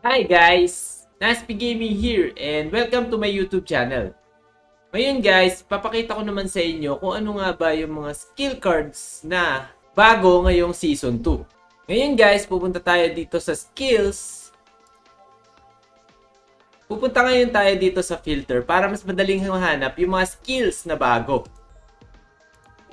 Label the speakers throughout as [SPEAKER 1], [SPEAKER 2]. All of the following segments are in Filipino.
[SPEAKER 1] Hi guys! Naspi Gaming here and welcome to my YouTube channel. Ngayon guys, papakita ko naman sa inyo kung ano nga ba yung mga skill cards na bago ngayong Season 2. Ngayon guys, pupunta tayo dito sa skills. Pupunta ngayon tayo dito sa filter para mas madaling mahanap yung mga skills na bago.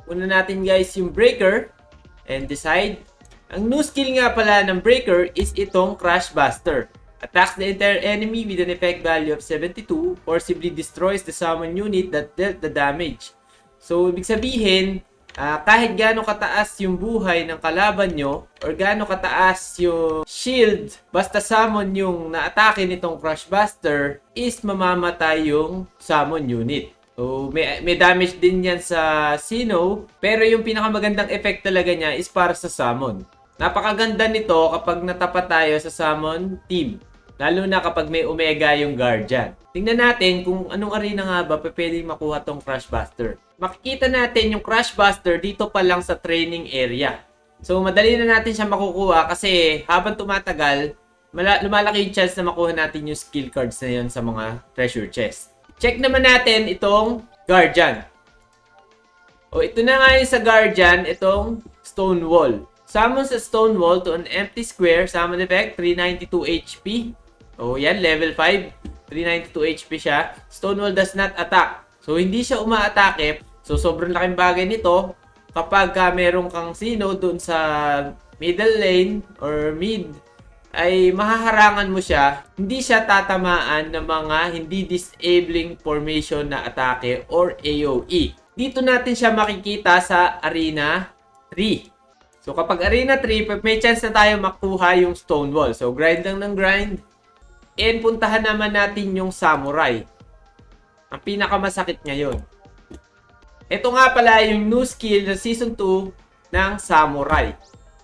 [SPEAKER 1] Una natin guys yung breaker and decide. Ang new skill nga pala ng breaker is itong Crush Buster. Attacks the entire enemy with an effect value of 72, forcibly destroys the summon unit that dealt the damage. So, ibig sabihin, kahit gaano kataas yung buhay ng kalaban nyo, or gaano kataas yung shield, basta summon yung na-atake nitong Crush Buster, is mamamatay yung summon unit. So, may damage din yan sa Sinnoh, pero yung pinakamagandang effect talaga niya is para sa summon. Napakaganda nito kapag natapat tayo sa summon team. Lalo na kapag may Omega yung Guardian. Tingnan natin kung anong arena nga ba pwedeng makuha tong Crush Buster. Makikita natin yung Crush Buster dito pa lang sa training area. So madali na natin siya makukuha kasi habang tumatagal, lumalaki yung chance na makuha natin yung skill cards na yun sa mga treasure chest. Check naman natin itong Guardian. O ito na nga yung sa Guardian, itong Stone Wall. Summon sa Stone Wall to an empty square, summon effect, 392 HP. Oh, yan, level 5. 392 HP siya. Stonewall does not attack. So, hindi siya umaatake. So, sobrang laking bagay nito kapag meron kang Sinnoh dun sa middle lane or mid, ay mahaharangan mo siya. Hindi siya tatamaan ng mga hindi disabling formation na atake or AoE. Dito natin siya makikita sa Arena 3. So, kapag Arena 3, may chance na tayo makuha yung Stonewall. So, grind lang ng grind. And puntahan naman natin yung Samurai. Ang pinakamasakit ngayon. Ito nga pala yung new skill sa Season 2 ng Samurai.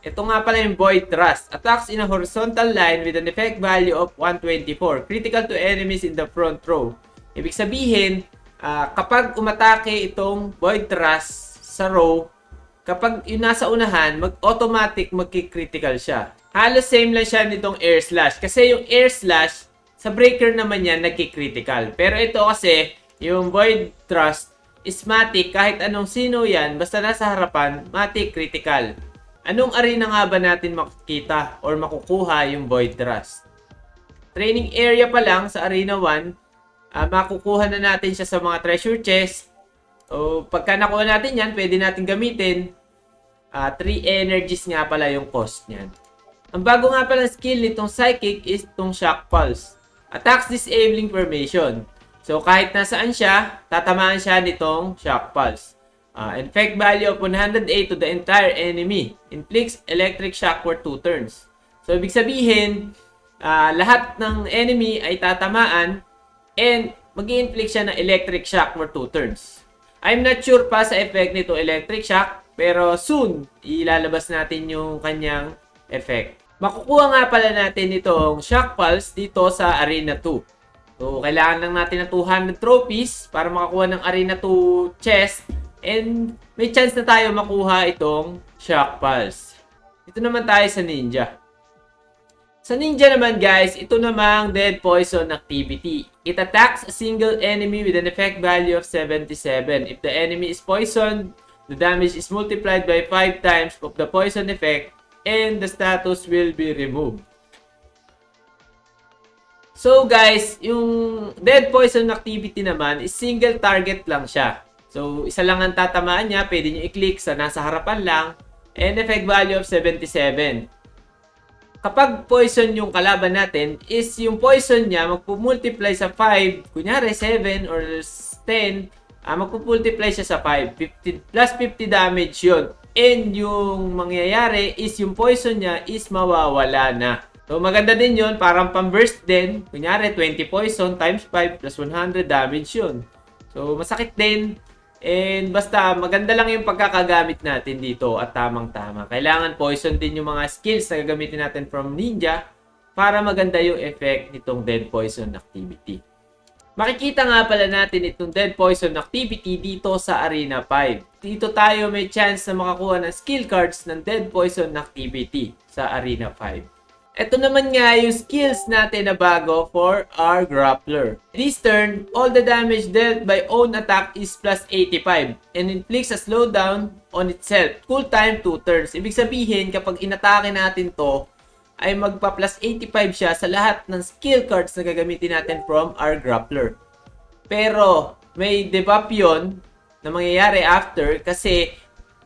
[SPEAKER 1] Ito nga pala yung Void Thrust. Attacks in a horizontal line with an effect value of 124. Critical to enemies in the front row. Ibig sabihin, kapag umatake itong Void Thrust sa row, kapag yung nasa unahan, automatic magki-critical siya. Halos same lang siya nitong Air Slash. Kasi yung Air Slash, sa breaker naman yan, nagki-critical. Pero ito kasi, yung Void Thrust, is matic kahit anong Sinnoh yan, basta nasa harapan, matic critical. Anong arena nga ba natin makikita or makukuha yung Void Thrust? Training area pa lang sa Arena 1, makukuha na natin siya sa mga treasure chest. O pagka nakuha natin yan, pwede natin gamitin. 3 energies nga pala yung cost niyan. Ang bago nga pala skill nitong Psychic is itong Shock Pulse. Attacks disabling formation. So kahit nasaan siya, tatamaan siya nitong Shock Pulse. Effect value of 108 to the entire enemy. Inflicts electric shock for 2 turns. So ibig sabihin, lahat ng enemy ay tatamaan and mag-i-inflict siya ng electric shock for 2 turns. I'm not sure pa sa effect nito electric shock, pero soon ilalabas natin yung kanyang effect. Makukuha nga pala natin itong Shock Pulse dito sa Arena 2. So, kailangan lang natin ng 200 trophies para makakuha ng Arena 2 chest. And may chance na tayo makuha itong Shock Pulse. Ito naman tayo sa Ninja. Sa Ninja naman guys, ito namang Dead Poison activity. It attacks a single enemy with an effect value of 77. If the enemy is poisoned, the damage is multiplied by 5 times of the poison effect and the status will be removed. So guys, yung Dead Poison activity naman is single target lang siya. So isa lang ang tatamaan niya, pwede nyo i-click sa nasa harapan lang and effect value of 77. Kapag poison yung kalaban natin, is yung poison niya magpumultiply sa 5, kunyari 7 or 10, magpumultiply siya sa 5, 50, plus 50 damage yun. And yung mangyayari is yung poison niya is mawawala na. So maganda din yun, parang pang-burst din. Kunyari 20 poison times 5 plus 100 damage yun. So masakit din. And basta maganda lang yung pagkakagamit natin dito at tamang-tama. Kailangan poison din yung mga skills na gagamitin natin from Ninja para maganda yung effect nitong Dead Poison activity. Makikita nga pala natin itong Dead Poison activity dito sa Arena 5. Dito tayo may chance na makakuha ng skill cards ng Dead Poison activity sa Arena 5. Ito naman nga yung skills natin na bago for our grappler. This turn, all the damage dealt by own attack is plus 85 and inflicts a slowdown on itself. Cool time 2 turns. Ibig sabihin, kapag inatake natin to, ay magpa plus 85 siya sa lahat ng skill cards na gagamitin natin from our grappler. Pero, may debuff yun na mangyayari after kasi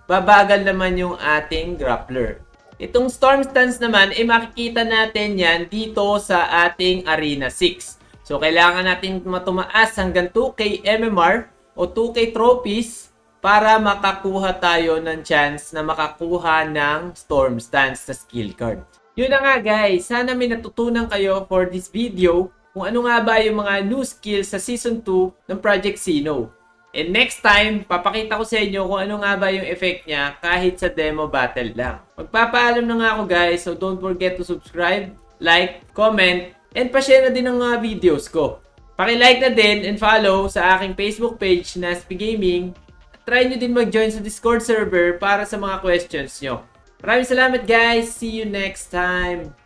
[SPEAKER 1] babagal naman yung ating grappler. Itong Storm Stance naman, makikita natin yan dito sa ating Arena 6. So, kailangan natin matumaas hanggang 2k MMR o 2k trophies para makakuha tayo ng chance na makakuha ng Storm Stance na skill card. Yun na nga guys, sana may natutunan kayo for this video kung ano nga ba yung mga new skills sa Season 2 ng Project Sinnoh. And next time, papakita ko sa inyo kung ano nga ba yung effect niya kahit sa demo battle lang. Magpapaalam na nga ako guys, so don't forget to subscribe, like, comment, and pa-share na din ang mga videos ko. Paki-like na din and follow sa aking Facebook page na SP Gaming. At try nyo din mag-join sa Discord server para sa mga questions nyo. Maraming salamat guys! See you next time!